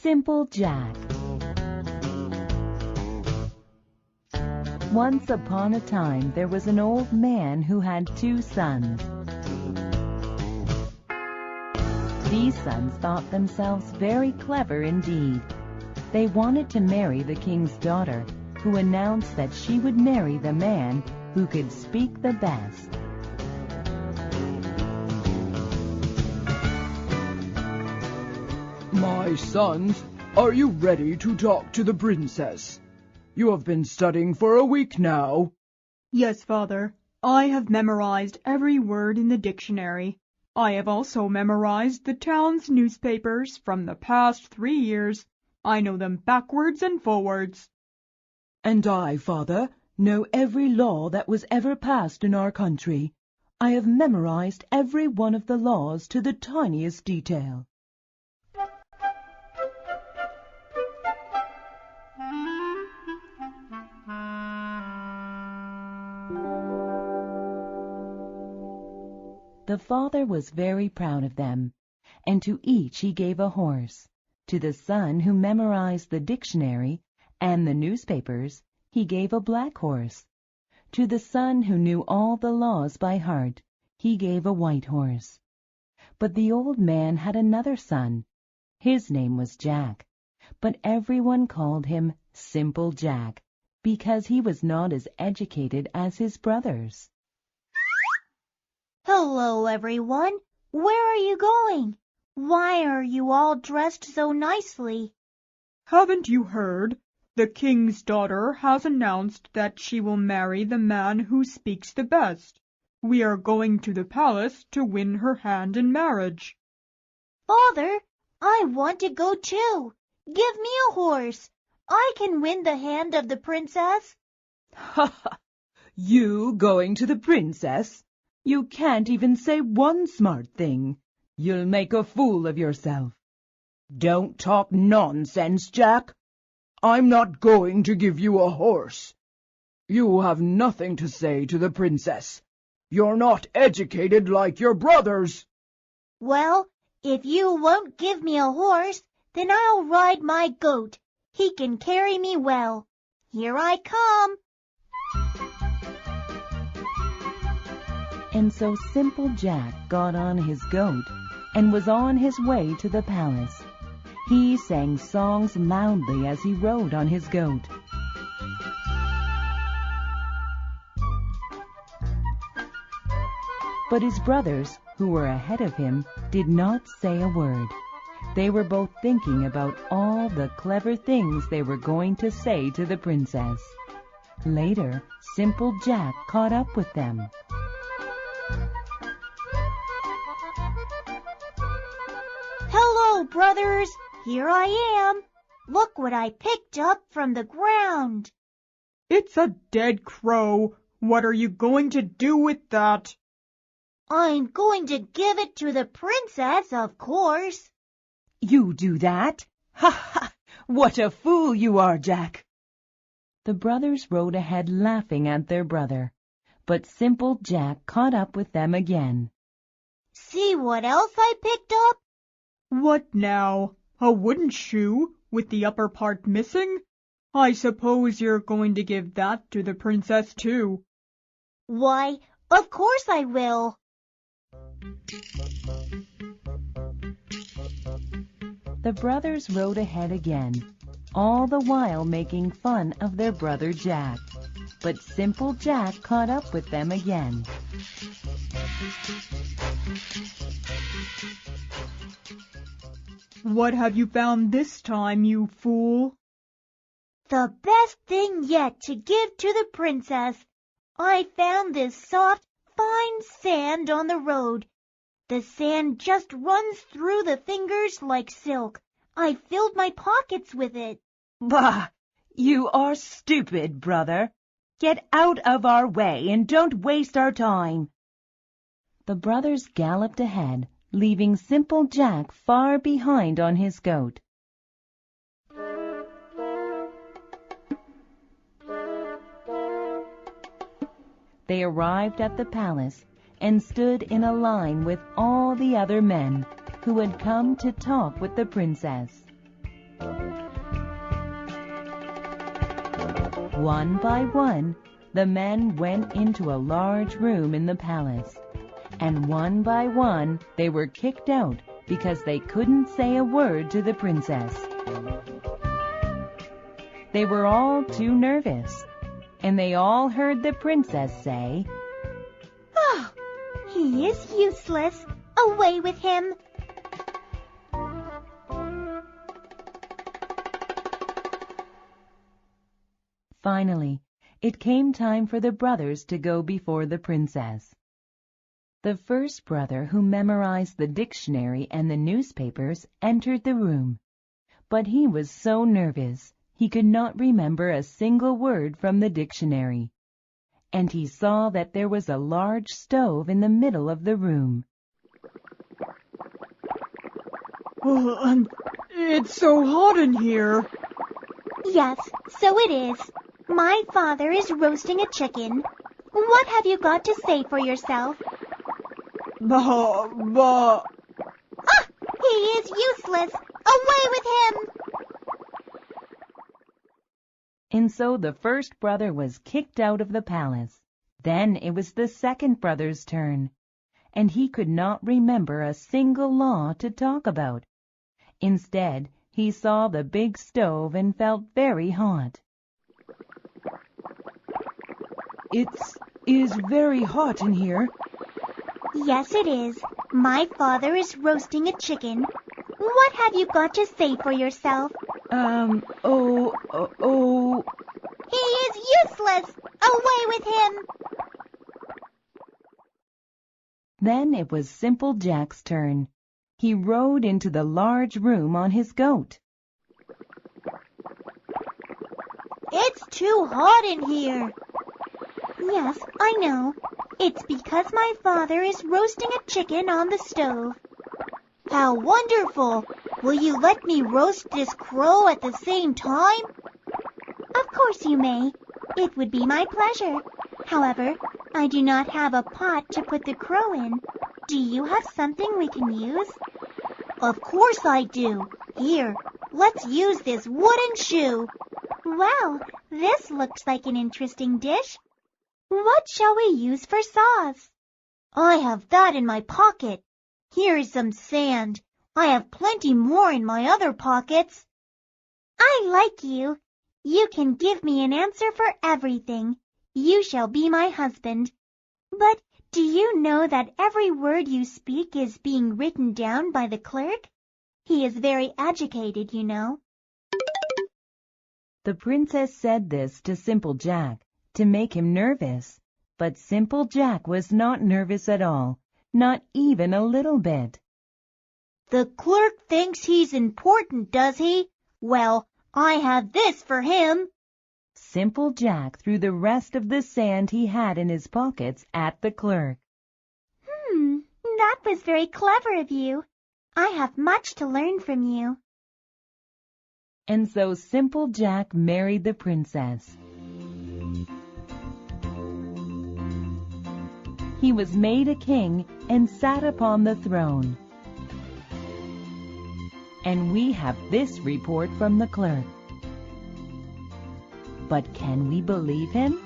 Simple Jack. Once upon a time, there was an old man who had 2 sons. These sons thought themselves very clever indeed. They wanted to marry the king's daughter, who announced that she would marry the man who could speak the best. My sons, are you ready to talk to the princess? You have been studying for a week now. Yes, Father. I have memorized every word in the dictionary. I have also memorized the town's newspapers from the past 3 years. I know them backwards and forwards. And I, Father, know every law that was ever passed in our country. I have memorized every one of the laws to the tiniest detail. The father was very proud of them, and to each he gave a horse. To the son who memorized the dictionary and the newspapers, he gave a black horse. To the son who knew all the laws by heart, he gave a white horse. But the old man had another son. His name was Jack, but everyone called him Simple Jack, because he was not as educated as his brothers. Hello, everyone. Where are you going? Why are you all dressed so nicely? Haven't you heard? The king's daughter has announced that she will marry the man who speaks the best. We are going to the palace to win her hand in marriage. Father, I want to go too. Give me a horse. I can win the hand of the princess. Ha ha! You going to the princess? You can't even say one smart thing. You'll make a fool of yourself. Don't talk nonsense, Jack. I'm not going to give you a horse. You have nothing to say to the princess. You're not educated like your brothers. Well, if you won't give me a horse, then I'll ride my goat. He can carry me well. Here I come. And so Simple Jack got on his goat and was on his way to the palace. He sang songs loudly as he rode on his goat. But his brothers, who were ahead of him, did not say a word. They were both thinking about all the clever things they were going to say to the princess. Later, Simple Jack caught up with them. Hello, brothers. Here I am. Look what I picked up from the ground. It's a dead crow. What are you going to do with that? I'm going to give it to the princess, of course. You do that? Ha ha! What a fool you are, Jack! The brothers rode ahead laughing at their brother, but Simple Jack caught up with them again. See what else I picked up? What now? A wooden shoe with the upper part missing? I suppose you're going to give that to the princess too. Why, of course I will. The brothers rode ahead again, all the while making fun of their brother Jack. But Simple Jack caught up with them again. What have you found this time, you fool? The best thing yet to give to the princess. I found this soft, fine sand on the road. The sand just runs through the fingers like silk. I filled my pockets with it. Bah! You are stupid, brother. Get out of our way and don't waste our time. The brothers galloped ahead, leaving Simple Jack far behind on his goat. They arrived at the palace and stood in a line with all the other men who had come to talk with the princess. One by one, the men went into a large room in the palace, and one by one they were kicked out because they couldn't say a word to the princess. They were all too nervous, and they all heard the princess say, "Oh, he is useless. Away with him." Finally, it came time for the brothers to go before the princess. The first brother, who memorized the dictionary and the newspapers, entered the room, but he was so nervous he could not remember a single word from the dictionary, and he saw that there was a large stove in the middle of the room. It's so hot in here. Yes, so it is. My father is roasting a chicken. What have you got to say for yourself? Bah. Ah! He is useless. Away with him! And so the first brother was kicked out of the palace. Then it was the second brother's turn, and he could not remember a single law to talk about. Instead, he saw the big stove and felt very hot. It is very hot in here. Yes, it is. My father is roasting a chicken. What have you got to say for yourself? He is useless! Away with him! Then it was Simple Jack's turn. He rode into the large room on his goat. It's too hot in here. Yes, I know. It's because my father is roasting a chicken on the stove. How wonderful! Will you let me roast this crow at the same time? Of course you may. It would be my pleasure. However, I do not have a pot to put the crow in. Do you have something we can use? Of course I do. Here, let's use this wooden shoe. Well, this looks like an interesting dish. What shall we use for sauce? I have that in my pocket. Here is some sand. I have plenty more in my other pockets. I like you. You can give me an answer for everything. You shall be my husband. But do you know that every word you speak is being written down by the clerk? He is very educated, you know. The princess said this to Simple Jack to make him nervous, but Simple Jack was not nervous at all, not even a little bit. The clerk thinks he's important, does he? Well, I have this for him. Simple Jack threw the rest of the sand he had in his pockets at the clerk. That was very clever of you. I have much to learn from you. And so Simple Jack married the princess. He was made a king and sat upon the throne. And we have this report from the clerk. But can we believe him?